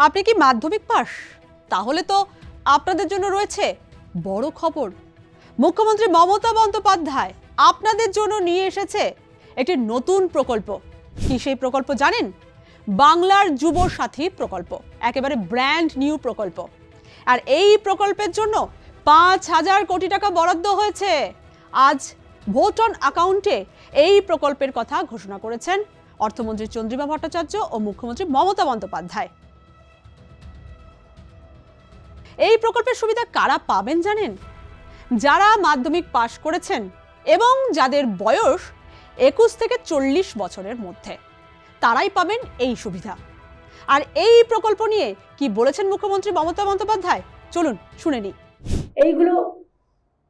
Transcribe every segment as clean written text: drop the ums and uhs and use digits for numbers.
আপনি কি মাধ্যমিক পাস? তাহলে তো আপনাদের জন্য রয়েছে বড় খবর। মুখ্যমন্ত্রী মমতা বন্দ্যোপাধ্যায় আপনাদের জন্য নিয়ে এসেছে একটি নতুন প্রকল্প। কি সেই প্রকল্প জানেন? বাংলার যুব সাথী প্রকল্প, একেবারে ব্র্যান্ড নিউ প্রকল্প। আর এই প্রকল্পের জন্য 5,000 কোটি টাকা বরাদ্দ হয়েছে। আজ ভোট অন অ্যাকাউন্টে এই প্রকল্পের কথা ঘোষণা করেছেন অর্থমন্ত্রী চন্দ্রিমা ভট্টাচার্য ও মুখ্যমন্ত্রী মমতা বন্দ্যোপাধ্যায়। এই প্রকল্পের সুবিধা কারা পাবেন জানেন? যারা মাধ্যমিক পাশ করেছেন এবং যাদের বয়স 21 থেকে 40 বছরের মধ্যে, তারাই পাবেন এই সুবিধা। আর এই প্রকল্প নিয়ে কি বলেছেন মুখ্যমন্ত্রী মমতা বন্দ্যোপাধ্যায়, চলুন শুনে নিই। এইগুলো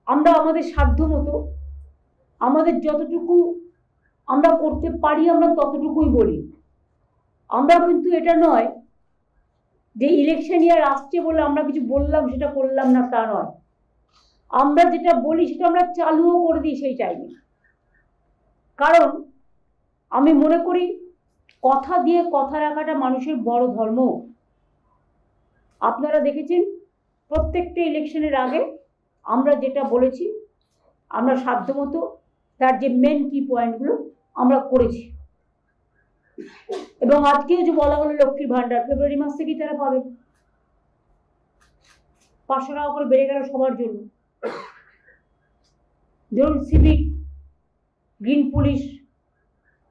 আমরা আমাদের সাধ্য মতো, আমাদের যতটুকু আমরা করতে পারি আমরা ততটুকুই বলি। আমরা কিন্তু এটা নয় যে ইলেকশন ইয়ার আসছে বলে আমরা কিছু বললাম সেটা করলাম না, তা নয়। আমরা যেটা বলি সেটা আমরা চালুও করে দিই সেই টাইমে। কারণ আমি মনে করি কথা দিয়ে কথা রাখাটা মানুষের বড় ধর্ম। আপনারা দেখেছেন প্রত্যেকটা ইলেকশনের আগে আমরা যেটা বলেছি আমরা সাধ্যমতো তার যে মেন কি পয়েন্টগুলো আমরা করেছি। এবং আজকেও যে বলা হলো লক্ষ্মীর ভান্ডার ফেব্রুয়ারি মাস থেকেই তারা পাবে। 500 টাকা করে বেড়ে গেল সবার জন্য। ধরুন সিভিক, গ্রিন পুলিশ,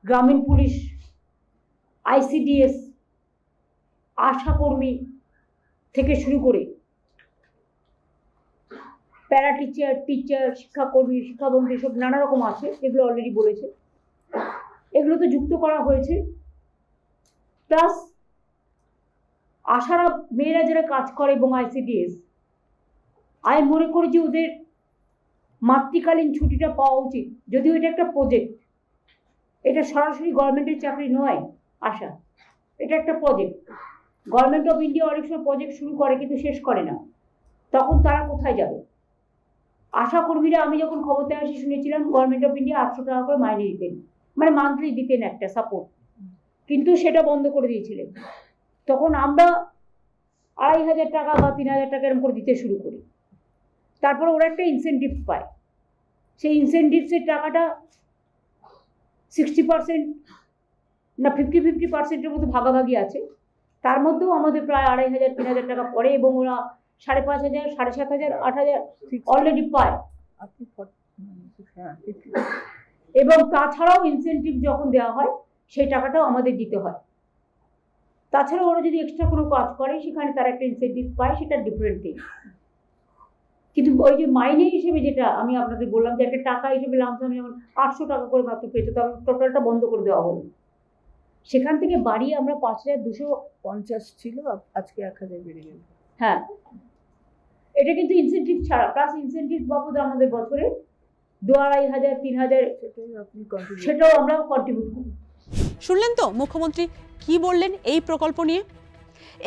গ্রামীণ পুলিশ, ICDS, আশা কর্মী থেকে শুরু করে প্যারা টিচার, শিক্ষাকর্মী, শিক্ষাবন্ধু, এসব নানা রকম আছে, এগুলো অলরেডি বলেছে। এগুলো তো যুক্ত করা হয়েছে। প্লাস আশারা মেয়েরা যারা কাজ করে এবং ICDS, আমি মনে করি যে ওদের মাতৃকালীন ছুটিটা পাওয়া উচিত। যদিও এটা একটা প্রজেক্ট, এটা সরাসরি গভর্নমেন্টের চাকরি নয়। আশা এটা একটা প্রজেক্ট। গভর্নমেন্ট অফ ইন্ডিয়া অনেক সময় প্রজেক্ট শুরু করে কিন্তু শেষ করে না, তখন তারা কোথায় যাবে? আশা কর্মীরা আমি যখন ক্ষমতায় আসি শুনেছিলাম গভর্নমেন্ট অফ ইন্ডিয়া 800 টাকা করে মাইনে দিতেন, মানে মান্থলি দিতেন একটা সাপোর্ট, কিন্তু সেটা বন্ধ করে দিয়েছিলেন। তখন আমরা 2,500 টাকা বা 3,000 টাকা এরকম করে দিতে শুরু করি। তারপরে ওরা একটা ইনসেন্টিভ পায়। সেই ইনসেন্টিভসের টাকাটা 60% না 50-50% মতো ভাগাভাগি আছে। তার মধ্যেও আমাদের প্রায় 2,500-3,000 টাকা পড়ে এবং ওরা 5,500, 7,500, 8,000 অলরেডি পায়। এবং তাছাড়াও ইনসেন্টিভ যখন দেওয়া হয় সেই টাকাটাও আমাদের দিতে হয়। তাছাড়া ওরা যদি এক্সট্রা কোনো কাজ করে সেখানে তারা একটা ইনসেন্টিভ পায়, সেটা ডিফারেন্ট থিং। কিন্তু ওই যে মাইনে হিসেবে যেটা আমি আপনাদের বললাম যে একটা টাকা হিসেবে লামসাম যেমন 800 টাকা করে মাত্র পেত, তখন টোটালটা বন্ধ করে দেওয়া হলো। সেখান থেকে বাড়িয়ে আমরা 5,250 ছিল, আজকে 1,000 বেড়ে গেল। হ্যাঁ, এটা কিন্তু ইনসেন্টিভ ছাড়া, প্লাস ইনসেন্টিভ বাবদ আমাদের বছরে 2,500, 3,000 সেটাও আমরা কন্ট্রিবিউট করি। শুনলেন তো মুখ্যমন্ত্রী কি বললেন এই প্রকল্প নিয়ে?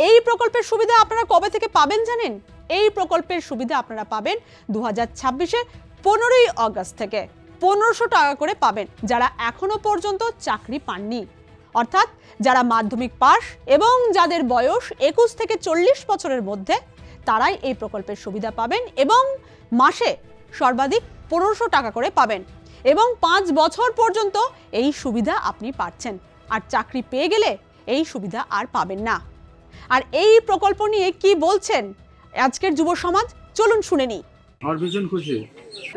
এই প্রকল্পের সুবিধা আপনারা কবে থেকে পাবেন জানেন? এই প্রকল্পের সুবিধা আপনারা পাবেন 2026-এর 15ই অগস্ট থেকে। 1,500 টাকা করে পাবেন যারা এখনো পর্যন্ত চাকরি পাননি, অর্থাৎ যারা মাধ্যমিক পাস এবং যাদের বয়স 21 থেকে 40 বছরের মধ্যে, তারাই এই প্রকল্পের সুবিধা পাবেন এবং মাসে সর্বাধিক 1,500 টাকা করে পাবেন এবং 5 বছর পর্যন্ত এই সুবিধা আপনি পাচ্ছেন। আর চাকরি পেয়ে গেলে এই সুবিধা আর পাবেন না। আর এই প্রকল্প নিয়ে কি বলছেন আজকের যুব সমাজ, চলুন শুনে নিই। আমার ভীষণ খুশি।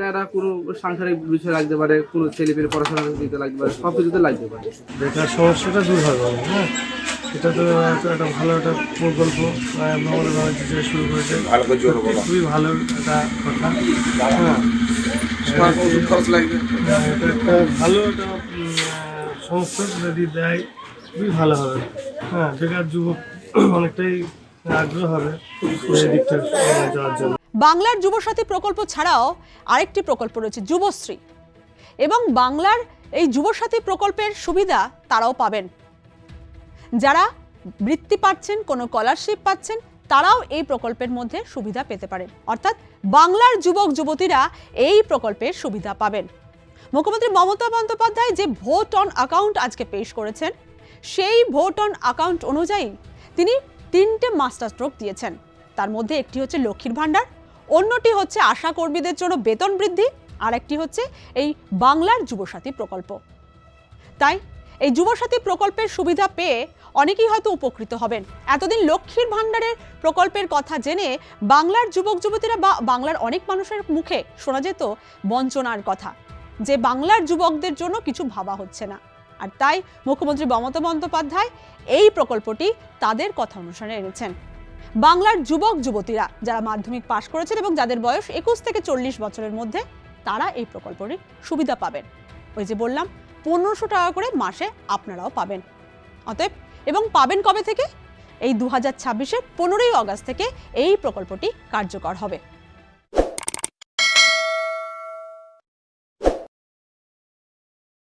এরা কোনো সাংসারিক বিষয় লাগতে পারে, কোনো ছেলে পেলে পড়াশোনা দিতে লাগতে পারে, সব কিছুতে লাগতে পারে। বেকার সমস্যাটা দূর হবে। হ্যাঁ, এটা তো একটা ভালো একটা প্রকল্প মমতা ব্যানার্জি শুরু করেছে, খুবই ভালো একটা কথা। হ্যাঁ, এটা একটা ভালো একটা সংস্থা যদি দেয় খুবই ভালো হবে। হ্যাঁ, বেকার যুবক অনেকটাই আগ্রহ হবে এই দিকটা যাওয়ার জন্য। বাংলার যুবসাথী প্রকল্প ছাড়াও আরেকটি প্রকল্প রয়েছে যুবশ্রী, এবং বাংলার এই যুবসাথী প্রকল্পের সুবিধা তারাও পাবেন। যারা বৃত্তি পাচ্ছেন, কোনো স্কলারশিপ পাচ্ছেন, তারাও এই প্রকল্পের মধ্যে সুবিধা পেতে পারেন। অর্থাৎ বাংলার যুবক যুবতীরা এই প্রকল্পের সুবিধা পাবেন। মুখ্যমন্ত্রী মমতা বন্দ্যোপাধ্যায় যে ভোট অন অ্যাকাউন্ট আজকে পেশ করেছেন, সেই ভোট অন অ্যাকাউন্ট অনুযায়ী তিনি 3টে মাস্টার স্ট্রোক দিয়েছেন। তার মধ্যে একটি হচ্ছে লক্ষ্মীর ভাণ্ডার, অন্যটি হচ্ছে আশা কর্মীদের জন্য বেতন বৃদ্ধি, আর একটি হচ্ছে এই বাংলার যুবসাথী প্রকল্প। তাই এই যুবসাথী প্রকল্পের সুবিধা পেয়ে অনেকেই হয়তো উপকৃত হবেন। এতদিন লক্ষ্মীর ভাণ্ডারের প্রকল্পের কথা জেনে বাংলার যুবক যুবতীরা বা বাংলার অনেক মানুষের মুখে শোনা যেত বঞ্চনার কথা, যে বাংলার যুবকদের জন্য কিছু ভাবা হচ্ছে না। আর তাই মুখ্যমন্ত্রী মমতা বন্দ্যোপাধ্যায় এই প্রকল্পটি তাদের কথা অনুসারে এনেছেন। বাংলার যুবক যুবতীরা যারা মাধ্যমিক পাশ করেছেন এবং যাদের বয়স 21 থেকে 40 বছরের মধ্যে, তারা এই প্রকল্পের সুবিধা পাবেন। ওই যে বললাম 1500 টাকা করে মাসে আপনারাও পাবেন। অতএব এবং পাবেন কবে থেকে? এই 2026-এর 15ই আগস্ট থেকে এই প্রকল্পটি কার্যকর হবে।